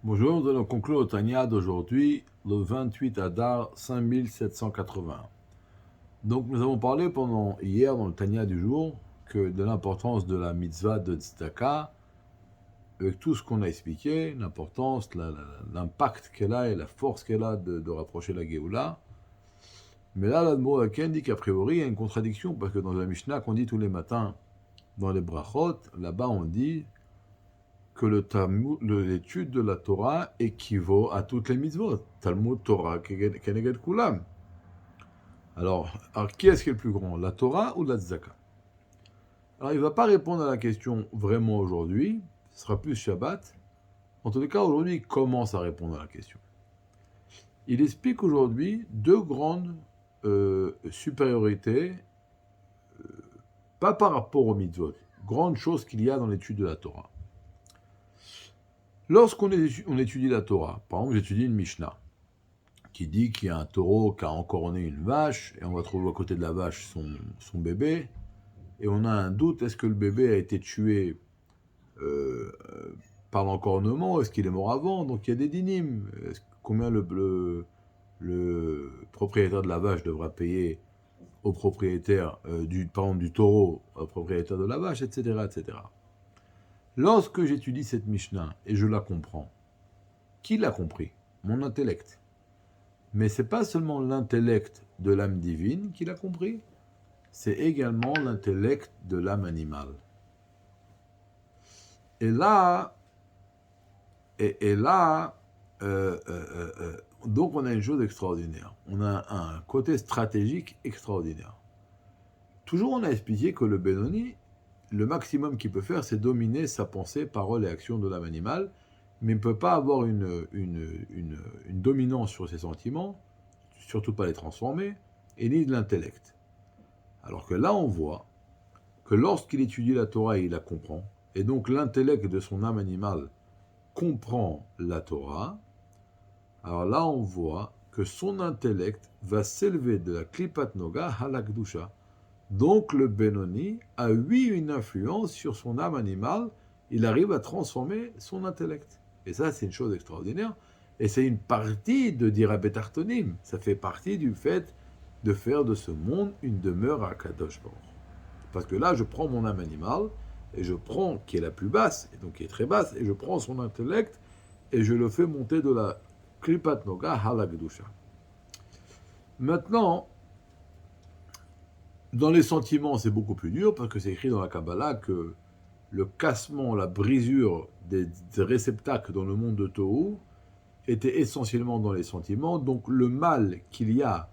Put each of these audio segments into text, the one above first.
Bonjour, nous allons conclure le Tanya d'aujourd'hui, le 28 Adar 5780. Donc nous avons parlé pendant hier dans le Tanya du jour de l'importance de la mitzvah de Tzedaka, avec tout ce qu'on a expliqué, l'importance, l'impact qu'elle a et la force qu'elle a de rapprocher la Géoula. Mais là, l'Admor Aken dit qu'a priori il y a une contradiction, parce que dans la Mishnah qu'on dit tous les matins dans les brachot, là-bas on dit que l'étude de la Torah équivaut à toutes les mitzvot. Talmud Torah keneged kulam. Alors, qui est-ce qui est le plus grand, la Torah ou la Tzedaka? Alors, il ne va pas répondre à la question vraiment aujourd'hui, ce sera plus Shabbat. En tous les cas, aujourd'hui, il commence à répondre à la question. Il explique aujourd'hui deux grandes supériorités, pas par rapport aux mitzvot, grandes choses qu'il y a dans l'étude de la Torah. Lorsqu'on étudie la Torah, par exemple, j'étudie une Mishnah qui dit qu'il y a un taureau qui a encorné une vache, et on va trouver à côté de la vache son bébé, et on a un doute, est-ce que le bébé a été tué par l'encornement, est-ce qu'il est mort avant? Donc il y a des dynimes. Combien le propriétaire de la vache devra payer au propriétaire du taureau, au propriétaire de la vache, etc., etc. Lorsque j'étudie cette Mishnah et je la comprends, qui l'a compris? Mon intellect. Mais ce n'est pas seulement l'intellect de l'âme divine qui l'a compris, c'est également l'intellect de l'âme animale. Et là, donc on a une chose extraordinaire. On a un côté stratégique extraordinaire. Toujours on a expliqué que le Benoni, le maximum qu'il peut faire, c'est dominer sa pensée, parole et action de l'âme animale, mais il ne peut pas avoir une dominance sur ses sentiments, surtout pas les transformer, et ni de l'intellect. Alors que là, on voit que lorsqu'il étudie la Torah, il la comprend, et donc l'intellect de son âme animale comprend la Torah, alors là, on voit que son intellect va s'élever de la Klipat Noga à la Kedusha. Donc le Benoni a, oui, une influence sur son âme animale, il arrive à transformer son intellect. Et ça, c'est une chose extraordinaire. Et c'est une partie de Dira Betartonim. Ça fait partie du fait de faire de ce monde une demeure à Kadosh Baruch. Parce que là, je prends mon âme animale, et je prends, qui est la plus basse, et donc qui est très basse, et je prends son intellect, et je le fais monter de la Klipat Noga à la Kedusha. Maintenant, dans les sentiments, c'est beaucoup plus dur, parce que c'est écrit dans la Kabbalah que le cassement, la brisure des réceptacles dans le monde de Tohu était essentiellement dans les sentiments. Donc le mal qu'il y a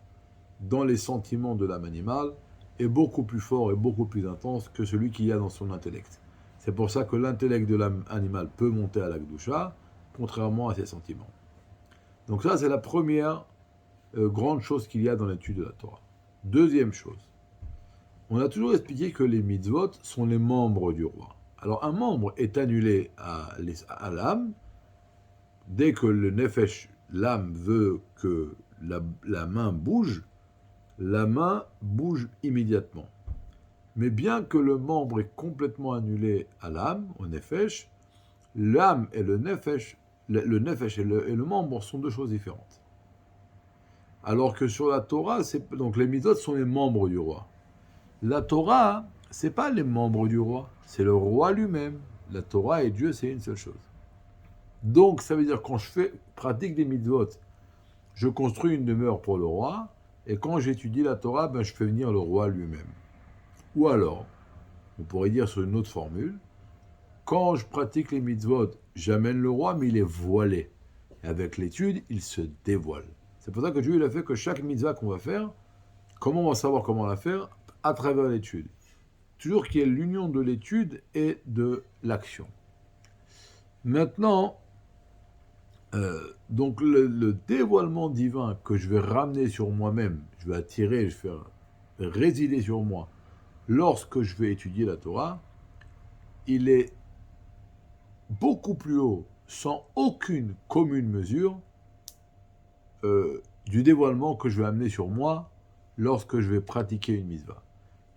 dans les sentiments de l'âme animale est beaucoup plus fort et beaucoup plus intense que celui qu'il y a dans son intellect. C'est pour ça que l'intellect de l'âme animale peut monter à la Kedusha, contrairement à ses sentiments. Donc ça, c'est la première grande chose qu'il y a dans l'étude de la Torah. Deuxième chose, on a toujours expliqué que les mitzvot sont les membres du roi. Alors un membre est annulé à l'âme dès que le nefesh, l'âme veut que la main bouge immédiatement. Mais bien que le membre est complètement annulé à l'âme, au nefesh, l'âme et le nefesh et le membre sont deux choses différentes. Alors que sur la Torah, donc les mitzvot sont les membres du roi. La Torah, c'est pas les membres du roi, c'est le roi lui-même. La Torah et Dieu, c'est une seule chose. Donc, ça veut dire quand je pratique des mitzvot, je construis une demeure pour le roi, et quand j'étudie la Torah, je fais venir le roi lui-même. Ou alors, on pourrait dire sur une autre formule, quand je pratique les mitzvot, j'amène le roi, mais il est voilé. Et avec l'étude, il se dévoile. C'est pour ça que Dieu il a fait que chaque mitzvah qu'on va faire, comment on va savoir comment la faire? À travers l'étude. Toujours qu'il y ait l'union de l'étude et de l'action. Maintenant, donc le dévoilement divin que je vais ramener sur moi-même, je vais attirer, je vais faire résider sur moi lorsque je vais étudier la Torah, il est beaucoup plus haut, sans aucune commune mesure, du dévoilement que je vais amener sur moi lorsque je vais pratiquer une mitzvah.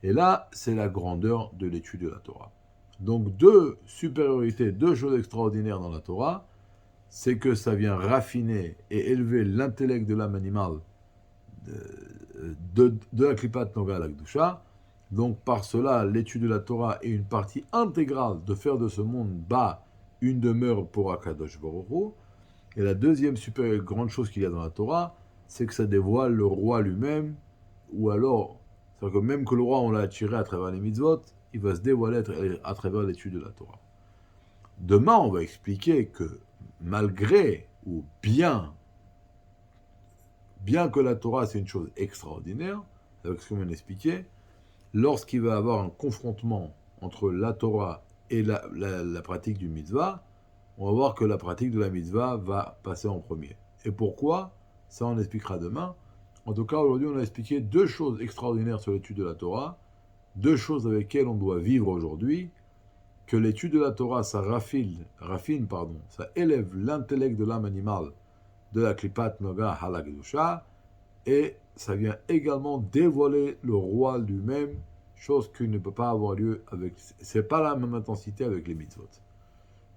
Et là, c'est la grandeur de l'étude de la Torah. Donc deux supériorités, deux choses extraordinaires dans la Torah, c'est que ça vient raffiner et élever l'intellect de l'âme animale de la Klipat Noga à la Kedusha. Donc par cela, l'étude de la Torah est une partie intégrale de faire de ce monde bas une demeure pour Akadosh Baruch Hu. Et la deuxième super grande chose qu'il y a dans la Torah, c'est que ça dévoile le roi lui-même, ou alors, c'est-à-dire que même que le roi, on l'a attiré à travers les mitzvot, il va se dévoiler à travers l'étude de la Torah. Demain, on va expliquer que malgré ou bien que la Torah c'est une chose extraordinaire, avec ce qu'on vient d'expliquer, lorsqu'il va y avoir un confrontement entre la Torah et la pratique du mitzvah, on va voir que la pratique de la mitzvah va passer en premier. Et pourquoi? Ça, on expliquera demain. En tout cas, aujourd'hui, on a expliqué deux choses extraordinaires sur l'étude de la Torah, deux choses avec lesquelles on doit vivre aujourd'hui, que l'étude de la Torah, ça raffine, ça élève l'intellect de l'âme animale de la Klipat Noga Halak Kedusha, et ça vient également dévoiler le roi lui-même, chose qui ne peut pas avoir lieu avec... C'est pas la même intensité avec les mitzvot.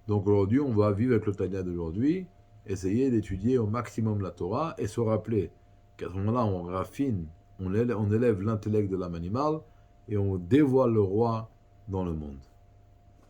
Donc aujourd'hui, on va vivre avec le Tanya d'aujourd'hui, essayer d'étudier au maximum la Torah et se rappeler qu'à ce moment-là, on raffine, on élève l'intellect de l'âme animale et on dévoile le roi dans le monde.